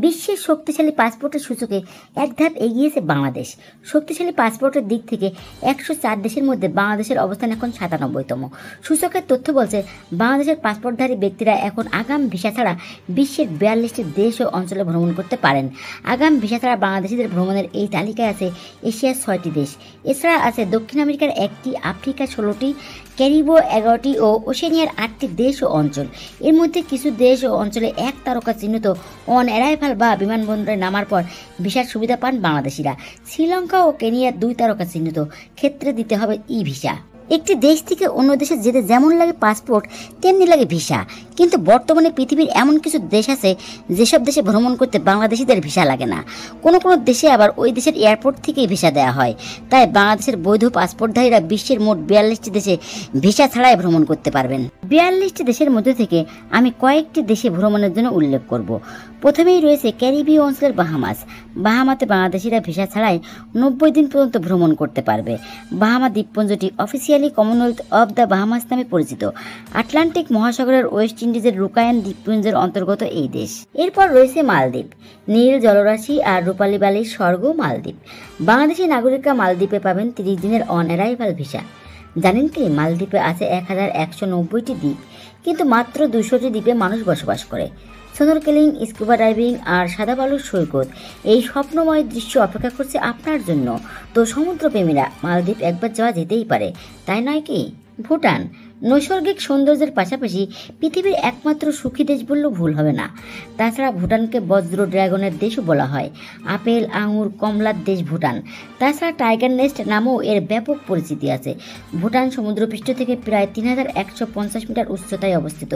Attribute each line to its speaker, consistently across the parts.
Speaker 1: বিশ্বের শক্তিশালী পাসপোর্টের সূচকে এক ধাপ এগিয়েছে বাংলাদেশ। শক্তিশালী পাসপোর্টের দিক থেকে 104 দেশের মধ্যে বাংলাদেশের অবস্থান এখন 97তম। সূচকের তথ্য বলছে বাংলাদেশের পাসপোর্টধারী ব্যক্তিরা এখন আগাম ভিসা ছাড়া বিশ্বের 42টি দেশ ও অঞ্চলে ভ্রমণ করতে পারেন। আগাম ভিসা ছাড়া বাংলাদেশিদের ভ্রমণের এই তালিকায় আছে এশিয়ার 6টি দেশ, এছাড়া আছে দক্ষিণ আমেরিকার 1টি, আফ্রিকার 16টি, ক্যারিবো 11টি ও ওশেনিয়ার 8টি দেশ ও অঞ্চল। এর মধ্যে কিছু দেশ ও অঞ্চলে 1 তারকা চিহ্নিত অন অ্যারাইভাল বা বিমানবন্দরে নামার পর ভিসার সুবিধা পান বাংলাদেশিরা। শ্রীলঙ্কা ও কেনিয়ার 2 তারকা চিহ্নিত ক্ষেত্রে দিতে হবে ই ভিসা। একটি দেশ থেকে অন্য দেশে যেতে যেমন লাগে পাসপোর্ট তেমনি লাগে ভিসা, কিন্তু বর্তমানে পৃথিবীর এমন কিছু দেশ আছে যেসব দেশে ভ্রমণ করতে বাংলাদেশিদের ভিসা লাগে না। কোনো কোনো দেশে আবার ওই দেশের এয়ারপোর্ট থেকেই ভিসা দেওয়া হয়। তাই বাংলাদেশের বৈধ পাসপোর্টধারীরা বিশ্বের মোট 42টি দেশে ভিসা ছাড়াই ভ্রমণ করতে পারবেন। 42টি দেশের মধ্যে থেকে আমি কয়েকটি দেশে ভ্রমণের জন্য উল্লেখ করব। প্রথমেই রয়েছে ক্যারিবীয় অঞ্চলের বাহামাস। বাহামাতে বাংলাদেশিরা ভিসা ছাড়াই 90 দিন পর্যন্ত ভ্রমণ করতে পারবে। বাহামা দ্বীপপুঞ্জটি officially Commonwealth of the Bahamas নামে পরিচিত। আটলান্টিক মহাসাগরের ওয়েস্ট ইন্ডিজের রুকায়ান দ্বীপপুঞ্জের অন্তর্গত এই দেশ। এরপর রয়েছে মালদ্বীপ, নীল জলরাশি আর রূপালী বালির স্বর্গ মালদ্বীপ। বাংলাদেশি নাগরিকরা মালদ্বীপে পাবেন 30 দিনের অন অ্যারাইভাল ভিসা। জানেন কি, মালদ্বীপে আছে 1190টি দ্বীপ, কিন্তু মাত্র 200টি দ্বীপে মানুষ বসবাস করে। স্নোরকেলিং, স্কুবা ডাইভিং আর সাদা বালুর সৈকত, এই স্বপ্নময় দৃশ্য অপেক্ষা করছে আপনার জন্য। তো সমুদ্রপ্রেমীরা মালদ্বীপ একবার যাওয়া যেতেই পারে, তাই নয় কি? ভুটান নৈসর্গিক সৌন্দর্যের পাশাপাশি পৃথিবীর একমাত্র সুখী দেশ বললেও ভুল হবে না। তাছাড়া ভুটানকে বজ্র ড্রাগনের দেশও বলা হয়। আপেল, আঙুর, কমলার দেশ ভুটান। তাছাড়া টাইগার নেস্ট নামেও এর ব্যাপক পরিচিতি আছে। ভুটান সমুদ্রপৃষ্ঠ থেকে প্রায় 3150 মিটার উচ্চতায় অবস্থিত।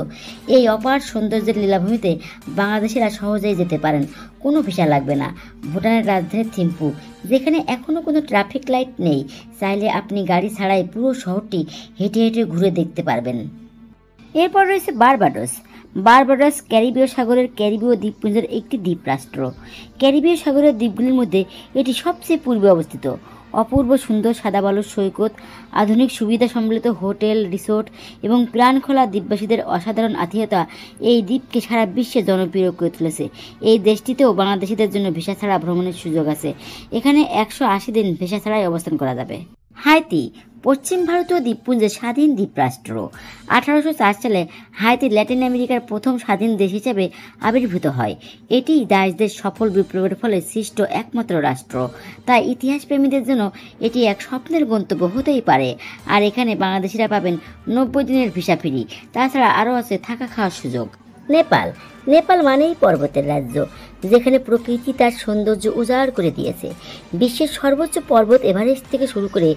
Speaker 1: এই অপার সৌন্দর্যের লীলাভূমিতে বাংলাদেশিরা সহজেই যেতে পারেন, কোনো ভিসা লাগবে না। ভুটানের রাজধানী থিম্পু, যেখানে এখনও কোনো ট্রাফিক লাইট নেই, চাইলে আপনি গাড়ি ছাড়াই পুরো শহরটি হেঁটে হেঁটে ঘুরে দেখতে পারবেন। এরপর রয়েছে বারবাডোস। বারবাডোস ক্যারিবীয় সাগরের ক্যারিবীয় দ্বীপপুঞ্জের একটি দ্বীপরাষ্ট্র। ক্যারিবীয় সাগরের দ্বীপগুলির মধ্যে এটি সবচেয়ে পূর্বে অবস্থিত। অপূর্ব সুন্দর সাদা বালুর সৈকত, আধুনিক সুবিধা সম্বলিত হোটেল, রিসোর্ট এবং প্রাণখোলা দ্বীপবাসীদের অসাধারণ আতিথেয়তা এই দ্বীপকে সারা বিশ্বে জনপ্রিয় করে তুলেছে। এই দেশটিতেও বাংলাদেশিদের জন্য ভিসা ছাড়া ভ্রমণের সুযোগ আছে। এখানে 180 দিন ভিসা ছাড়াই অবস্থান করা যাবে। হাইতি পশ্চিম ভারতীয় দ্বীপপুঞ্জের স্বাধীন দ্বীপরাষ্ট্র। 1804 সালে হাইতি ল্যাটিন আমেরিকার প্রথম স্বাধীন দেশ হিসেবে আবির্ভূত হয়। এটি দাসদের সফল বিপ্লবের ফলে সৃষ্ট একমাত্র রাষ্ট্র। তাই ইতিহাসপ্রেমীদের জন্য এটি এক স্বপ্নের গন্তব্য হতেই পারে। আর এখানে বাংলাদেশিরা পাবেন 90 দিনের ভিসা ফ্রি। তাছাড়া আরও আছে থাকা খাওয়ার সুযোগ। নেপাল নেপাল মানেই পর্বতের রাজ্য, যেখানে প্রকৃতি তার সৌন্দর্য উজাড় করে দিয়েছে। বিশ্বের সর্বোচ্চ পর্বত এভারেস্ট থেকে শুরু করে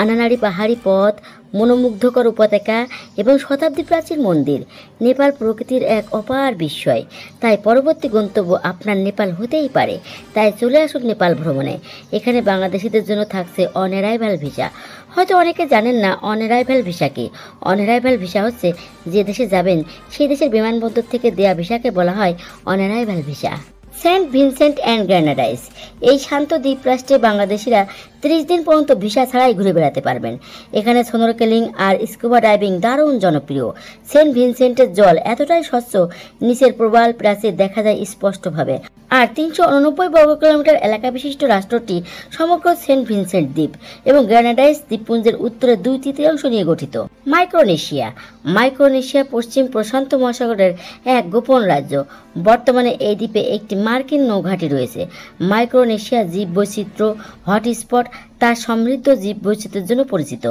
Speaker 1: আনানাড়ি পাহাড়ি পথ, মনোমুগ্ধকর উপত্যকা এবং শতাব্দী প্রাচীন মন্দির, নেপাল প্রকৃতির এক অপার বিস্ময়। তাই পরবর্তী গন্তব্য আপনার নেপাল হতেই পারে। তাই চলে আসুন নেপাল ভ্রমণে। এখানে বাংলাদেশিদের জন্য থাকছে অন অ্যারাইভাল ভিসা। হয়তো অনেকে জানেন না অন অ্যারাইভাল ভিসা কি। অন অ্যারাইভাল ভিসা হচ্ছে যে দেশে যাবেন সেই দেশের বিমানবন্দর থেকে দেয়া ভিসাকে বলা হয় on arrival visa. Saint Vincent and Grenadines, এই শান্ত দ্বীপরাষ্ট্রে বাংলাদেশিরা 30 দিন পর্যন্ত ভিসা ছাড়াই ঘুরে বেড়াতে পারবেন। এখানে স্নোরকেলিং আর স্কুবা ডাইভিং দারুণ জনপ্রিয়। সেন্ট ভিনসেন্টের জল এতটাই স্বচ্ছ, নিচের প্রবাল প্রাচীর দেখা যায় স্পষ্টভাবে। আর 389 বর্গ কিলোমিটার এলাকা বিশিষ্ট রাষ্ট্রটি সমগ্র সেন্ট ভিনসেন্ট দ্বীপ এবং গ্রেনাডাইস দ্বীপপুঞ্জের উত্তরে 2/3 নিয়ে গঠিত। মাইক্রোনেশিয়া মাইক্রোনেশিয়া পশ্চিম প্রশান্ত মহাসাগরের এক গোপন রাজ্য। বর্তমানে এই দ্বীপে একটি মার্কিন নৌঘাঁটি রয়েছে। মাইক্রোনেশিয়া জীববৈচিত্র্য হটস্পট, তার সমৃদ্ধ জীববৈচিত্র্যের জন্য পরিচিত।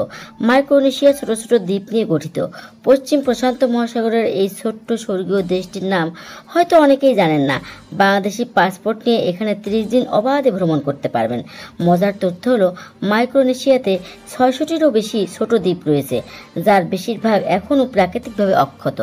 Speaker 1: মাইক্রোনেশিয়া ছোট ছোট দ্বীপ নিয়ে গঠিত। পশ্চিম প্রশান্ত মহাসাগরের এই ছোট্ট স্বর্গীয় দেশটির নাম হয়তো অনেকেই জানেন না। বাংলাদেশি পাসপোর্ট নিয়ে এখানে 30 দিন অবাধে ভ্রমণ করতে পারবেন। মজার তথ্য হলো মাইক্রোনেশিয়াতে 600টিরও বেশি ছোট দ্বীপ রয়েছে, যার বেশিরভাগ এখনও প্রাকৃতিকভাবে অক্ষত।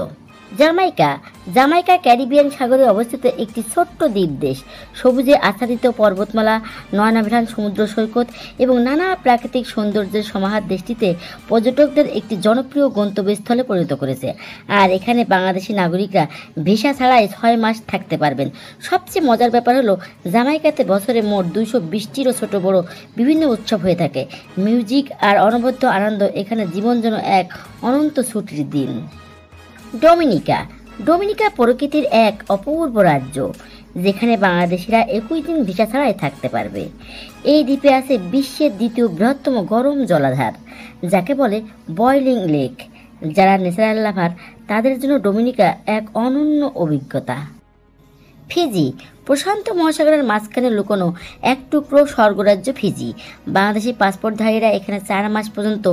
Speaker 1: জামাইকা ক্যারিবিয়ান সাগরে অবস্থিত একটি ছোট্ট দ্বীপ দেশ। সবুজে আচ্ছাদিত পর্বতমালা, নয়নাভিরাম সমুদ্র সৈকত এবং নানা প্রাকৃতিক সৌন্দর্যের সমাহার দেশটিতে পর্যটকদের একটি জনপ্রিয় গন্তব্যস্থলে পরিণত করেছে। আর এখানে বাংলাদেশি নাগরিকরা ভিসা ছাড়াই 6 মাস থাকতে পারবেন। সবচেয়ে মজার ব্যাপার হলো জামাইকাতে বছরে মোট 220টিরও ছোট বড় বিভিন্ন উৎসব হয়ে থাকে। মিউজিক আর অনবদ্য আনন্দ এখানে জীবন যেন এক অনন্ত ছুটির দিন। ডোমিনিকা প্রকৃতির এক অপূর্ব রাজ্য। যেখানে বাংলাদেশিরা 21 দিন ভিসা ছাড়াই থাকতে পারবে। এই দ্বীপে আছে বিশ্বের দ্বিতীয় বৃহত্তম গরম জলাধার, যাকে বলে বয়লিং লেক। যারা ন্যাচারাল লাভার তাদের জন্য ডোমিনিকা এক অনন্য অভিজ্ঞতা। ফিজি, প্রশান্ত মহাসাগরের মাঝখানে লুকোনো এক টুকরো স্বর্গরাজ্য ফিজি। বাংলাদেশি পাসপোর্টধারীরা এখানে 4 মাস পর্যন্ত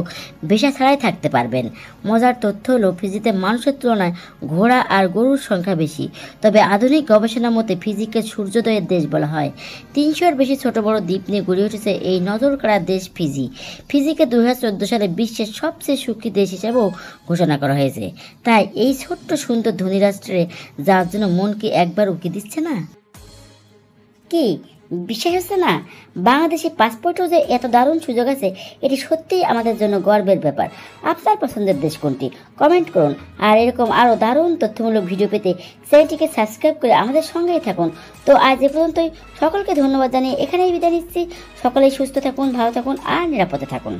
Speaker 1: ভিসা ছাড়াই থাকতে পারবেন। মজার তথ্য হলো ফিজিতে মানুষের তুলনায় ঘোড়া আর গরুর সংখ্যা বেশি। তবে আধুনিক গবেষণা মতে ফিজিকে সূর্যোদয়ের দেশ বলা হয়। 300-এর বেশি ছোট বড় দ্বীপ নিয়ে গড়ে উঠেছে এই নজরকাড়া দেশ ফিজি। ফিজিকে 2014 সালে বিশ্বের সবচেয়ে সুখী দেশ হিসেবেও ঘোষণা করা হয়েছে। তাই এই ছোট্ট সুন্দর ধনী রাষ্ট্রে যাওয়ার জন্য মন কি একবার উকি দিচ্ছে না? কি বিশ্বাস হচ্ছে না? বাংলাদেশি পাসপোর্টেও যে এত দারুণ সুযোগ আছে, এটি সত্যিই আমাদের জন্য গর্বের ব্যাপার। আপনার পছন্দের দেশ কোনটি? কমেন্ট করুন। আর এরকম আরও দারুণ তথ্যমূলক ভিডিও পেতে চ্যানেলটিকে সাবস্ক্রাইব করে আমাদের সঙ্গেই থাকুন। তো আজ এ পর্যন্তই। সকলকে ধন্যবাদ জানিয়ে এখানেই বিদায় নিচ্ছি। সকলেই সুস্থ থাকুন, ভালো থাকুন আর নিরাপদে থাকুন।